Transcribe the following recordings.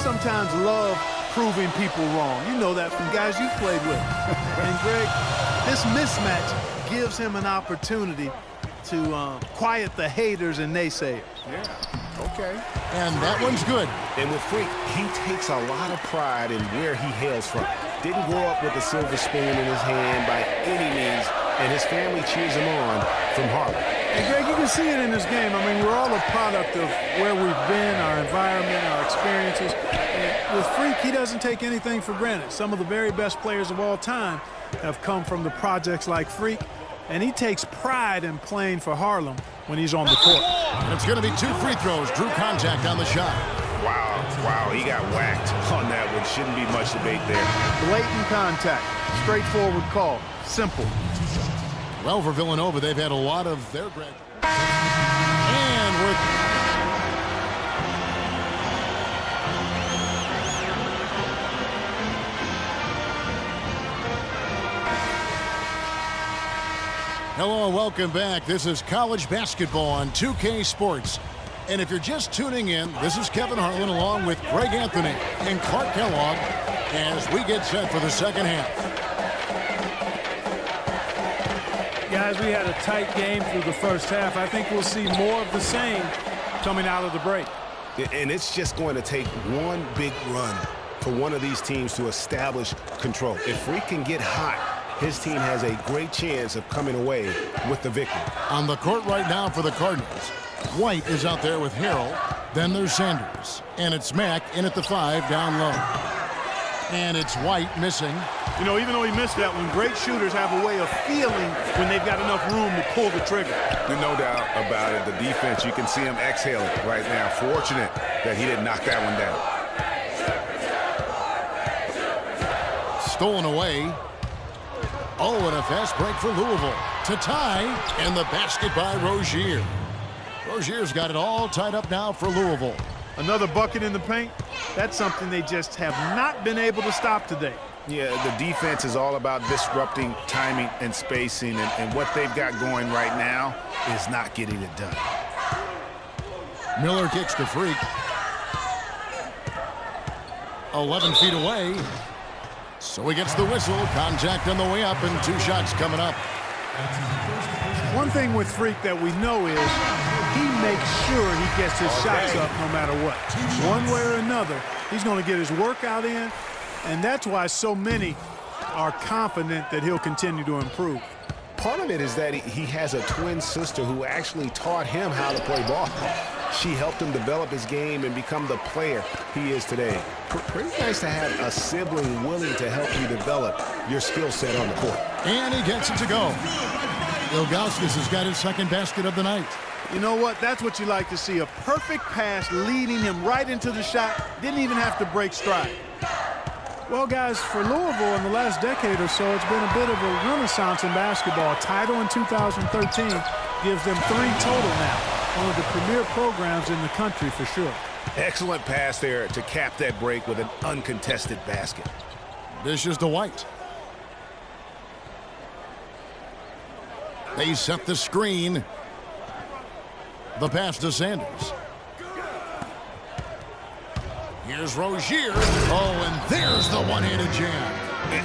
sometimes love proving people wrong. You know that from guys you've played with. And, Greg, this mismatch gives him an opportunity to quiet the haters and naysayers. Yeah, okay. And that one's good. And with Freak, he takes a lot of pride in where he hails from. Didn't grow up with a silver spoon in his hand by any means, and his family cheers him on from Harlem. And, Greg, you can see it in this game. I mean, we're all a product of where we've been, our environment, our experiences. And with Freak, he doesn't take anything for granted. Some of the very best players of all time have come from the projects like Freak, and he takes pride in playing for Harlem when he's on the court. And it's going to be 2 free throws. Drew contact on the shot. Wow, he got whacked on that one. Shouldn't be much debate there. Blatant contact, straightforward call, simple. Well, for Villanova, they've had a lot of their graduates. And we're... Hello and welcome back. This is college basketball on 2K Sports. And if you're just tuning in, this is Kevin Harlan along with Greg Anthony and Clark Kellogg as we get set for the second half. Guys, we had a tight game through the first half. I think we'll see more of the same coming out of the break. And it's just going to take one big run for one of these teams to establish control. If Freak can get hot, his team has a great chance of coming away with the victory. On the court right now for the Cardinals, White is out there with Harrell. Then there's Sanders. And it's Mack in at the 5 down low. And it's White missing. You know, even though he missed that one, great shooters have a way of feeling when they've got enough room to pull the trigger. There's no doubt about it. The defense, you can see him exhaling right now. Fortunate that he didn't knock that one down. Stolen away. Oh, and a fast break for Louisville to tie, and the basket by Rozier. Rozier's got it all tied up now for Louisville. Another bucket in the paint. That's something they just have not been able to stop today. Yeah, the defense is all about disrupting timing and spacing, and what they've got going right now is not getting it done. Miller kicks to Freak. 11 feet away. So he gets the whistle. Contact on the way up, and 2 shots coming up. One thing with Freak that we know is he makes sure he gets his shots up no matter what. One way or another, he's going to get his workout in, and that's why so many are confident that he'll continue to improve. Part of it is that he has a twin sister who actually taught him how to play ball. She helped him develop his game and become the player he is today. Pretty nice to have a sibling willing to help you develop your skill set on the court. And he gets it to go. Ilgauskas has got his second basket of the night. You know what? That's what you like to see. A perfect pass leading him right into the shot. Didn't even have to break stride. Well, guys, for Louisville in the last decade or so, it's been a bit of a renaissance in basketball. Title in 2013 gives them 3 total now. One of the premier programs in the country for sure. Excellent pass there to cap that break with an uncontested basket. Dishes to White. They set the screen. The pass to Sanders. Here's Rozier. Oh, and there's the one-handed jam.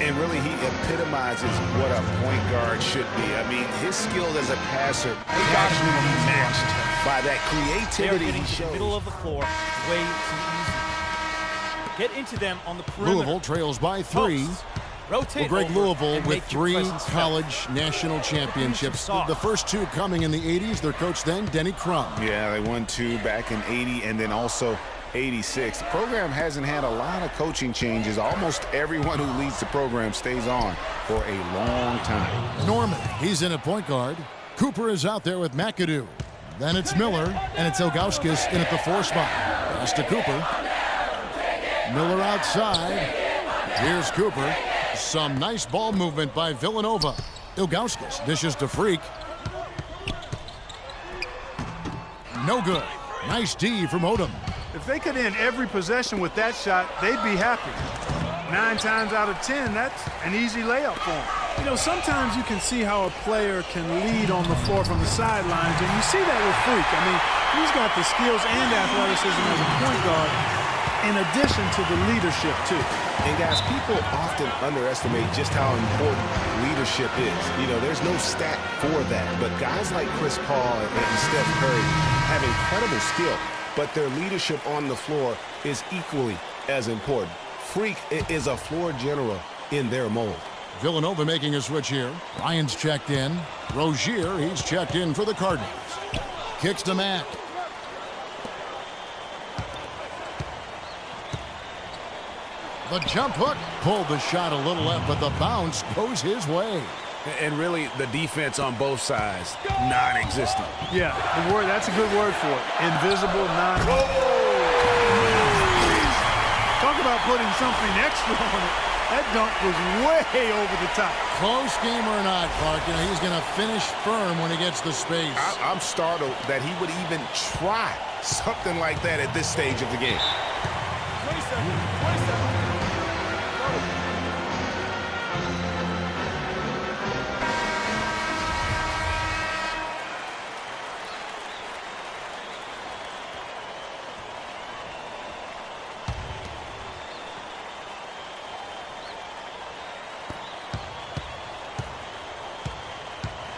And really, he epitomizes what a point guard should be. I mean, his skills as a passer actually be matched by that creativity he shows. Middle of the floor, way too easy. Get into them on the perimeter. Louisville trails by 3. Rotate Greg, Louisville with 3 college college national championships. The first 2 coming in the 80s. Their coach then, Denny Crum. Yeah, they won 2 back in 80 and then also 86. The program hasn't had a lot of coaching changes. Almost everyone who leads the program stays on for a long time. Norman, he's in at point guard. Cooper is out there with McAdoo. Then it's Miller, and it's Ilgauskas in at the 4 spot. Pass to Cooper. Miller outside. Here's Cooper. Some nice ball movement by Villanova. Ilgauskas dishes to Freak. No good. Nice D from Odom. If they could end every possession with that shot, they'd be happy. 9 times out of 10, that's an easy layup for them. You know, sometimes you can see how a player can lead on the floor from the sidelines, and you see that with Freak. I mean, he's got the skills and athleticism as a point guard, in addition to the leadership, too. And guys, people often underestimate just how important leadership is. You know, there's no stat for that, but guys like Chris Paul and Steph Curry have incredible skill, but their leadership on the floor is equally as important. Freak is a floor general in their mold. Villanova making a switch here. Ryan's checked in. Rozier, he's checked in for the Cardinals. Kicks to Mack. The jump hook pulled the shot a little left, but the bounce goes his way. And really, the defense on both sides, non-existent. Yeah, that's a good word for it. Invisible, Talk about putting something extra on it. That dunk was way over the top. Close game or not, Clark, you know, he's going to finish firm when he gets the space. I'm startled that he would even try something like that at this stage of the game. 27.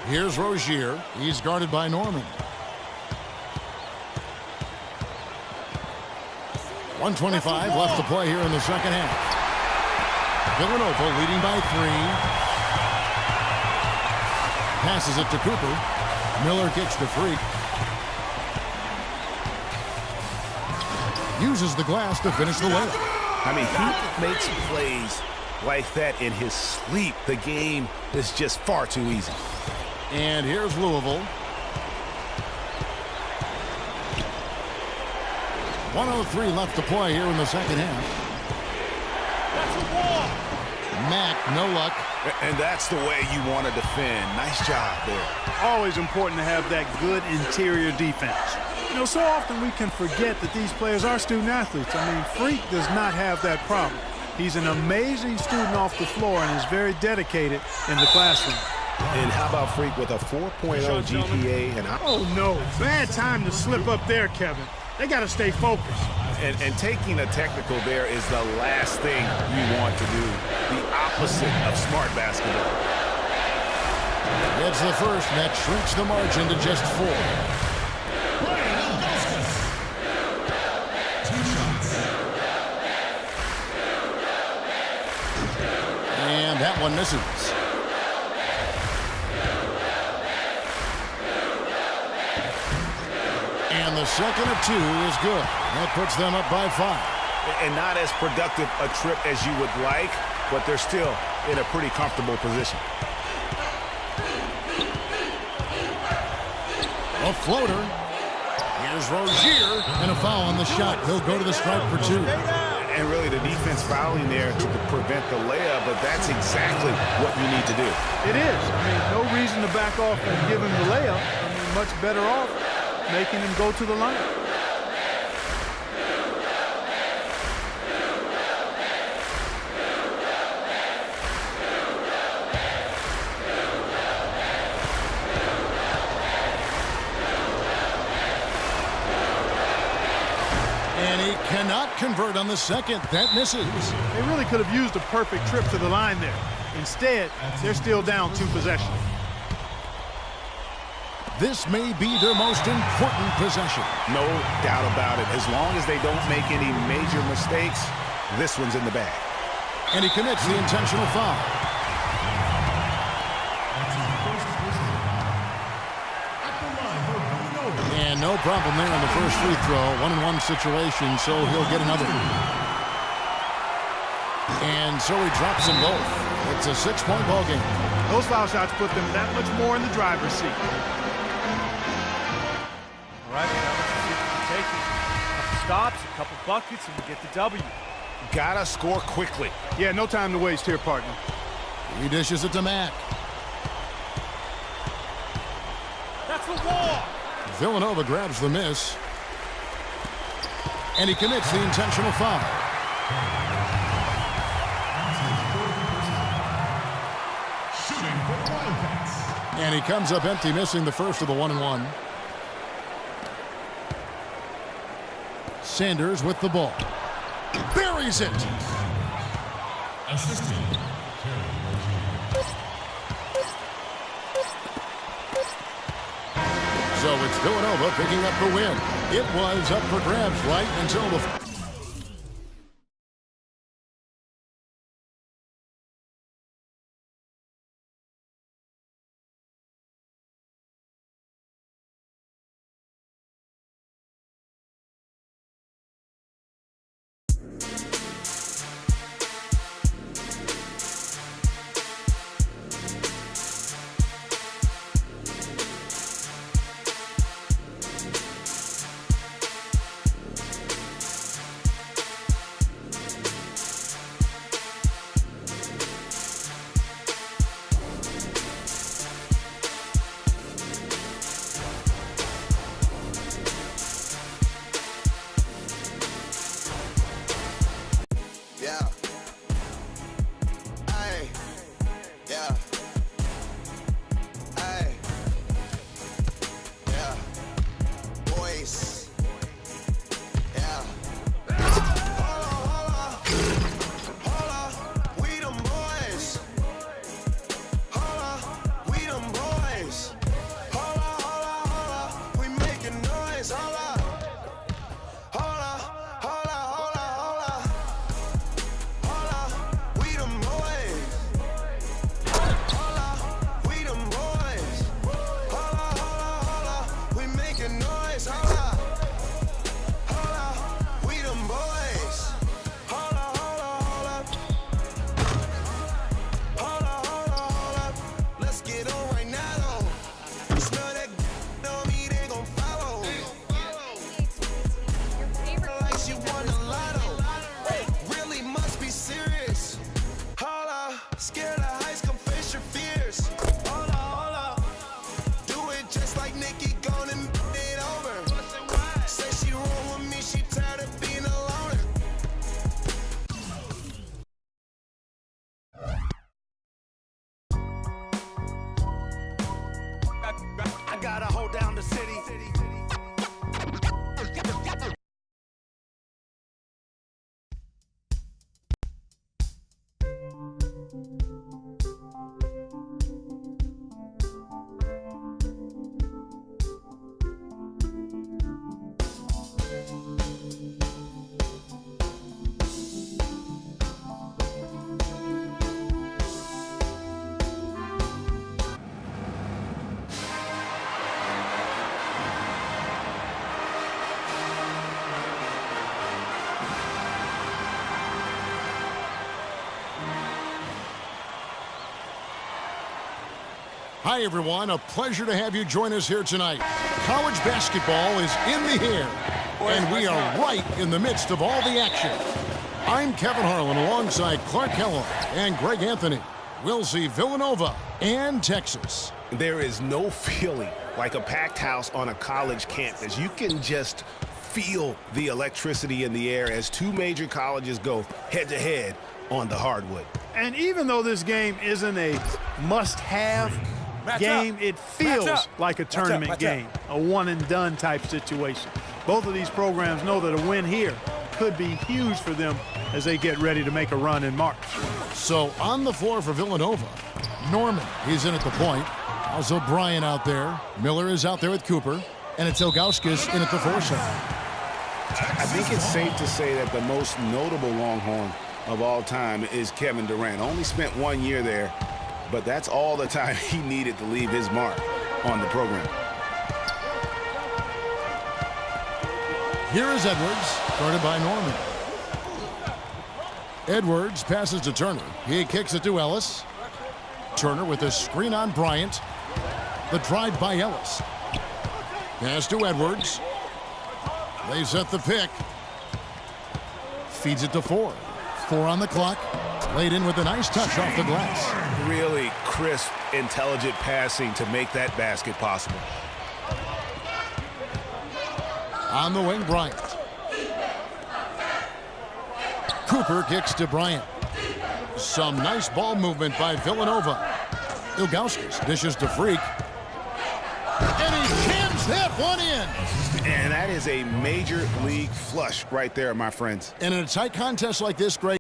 Here's Rozier. He's guarded by Norman. 1:25 left to play here in the second half. Villanova leading by 3. Passes it to Cooper. Miller kicks to Freak. Uses the glass to finish the layup. I mean, he makes plays like that in his sleep. The game is just far too easy. And here's Louisville. 1:03 left to play here in the second half. That's a wall. Mack, no luck. And that's the way you want to defend. Nice job there. Always important to have that good interior defense. You know, so often we can forget that these players are student athletes. I mean, Freak does not have that problem. He's an amazing student off the floor and is very dedicated in the classroom. And how about Freak with a 4.0 GPA? Oh, no. Bad time to slip up there, Kevin. They got to stay focused. And taking a technical there is the last thing you want to do. The opposite of smart basketball. It's the first, and that shrinks the margin to just 4. And that one misses. And the second of 2 is good. That puts them up by 5. And not as productive a trip as you would like, but they're still in a pretty comfortable position. A floater. Here's Rozier, and a foul on the shot. He'll go to the stripe for 2. And really the defense fouling there to prevent the layup, but that's exactly what you need to do. It is. I mean, no reason to back off and give him the layup. I mean, much better off making him go to the line. And he cannot convert on the second. That misses. They really could have used a perfect trip to the line there. Instead, they're still down 2 possessions. This may be their most important possession. No doubt about it. As long as they don't make any major mistakes, this one's in the bag. And he commits the intentional foul. And no problem there on the first free throw. 1-on-1 situation, so he'll get another. And so he drops them both. It's a 6-point ball game. Those foul shots put them that much more in the driver's seat. All right, now let's see if we can take it. A couple stops, a couple buckets, and we get the W. Gotta score quickly. Yeah, no time to waste here, partner. He dishes it to Mack. That's a wall. Villanova grabs the miss. And he commits the intentional foul. And he comes up empty, missing the first of the 1-and-1. Sanders with the ball. Buries it. So it's Villanova picking up the win. It was up for grabs right until the... Hi, everyone. A pleasure to have you join us here tonight. College basketball is in the air, and we are right in the midst of all the action. I'm Kevin Harlan alongside Clark Kellogg and Greg Anthony. We'll see Villanova and Texas. There is no feeling like a packed house on a college campus. You can just feel the electricity in the air as two major colleges go head-to-head on the hardwood. And even though this game isn't a must-have game, it feels like a tournament game, a one-and-done type situation. Both of these programs know that a win here could be huge for them as they get ready to make a run in March. So on the floor for Villanova, Norman, he's in at the point. Also Bryant out there. Miller is out there with Cooper. And it's Ilgauskas in at the four side. I think it's safe to say that the most notable Longhorn of all time is Kevin Durant. Only spent 1 year there, but that's all the time he needed to leave his mark on the program. Here is Edwards, guarded by Norman. Edwards passes to Turner. He kicks it to Ellis. Turner with a screen on Bryant. The drive by Ellis. Pass to Edwards. They set the pick. Feeds it to Ford. 4 on the clock. Laid in with a nice touch off the glass. Really crisp, intelligent passing to make that basket possible. On the wing, Bryant. Cooper kicks to Bryant. Some nice ball movement by Villanova. Ilgauskas dishes to Freak. And he jams Drives that one in. And that is a major league flush right there, my friends. And in a tight contest like this, Greg,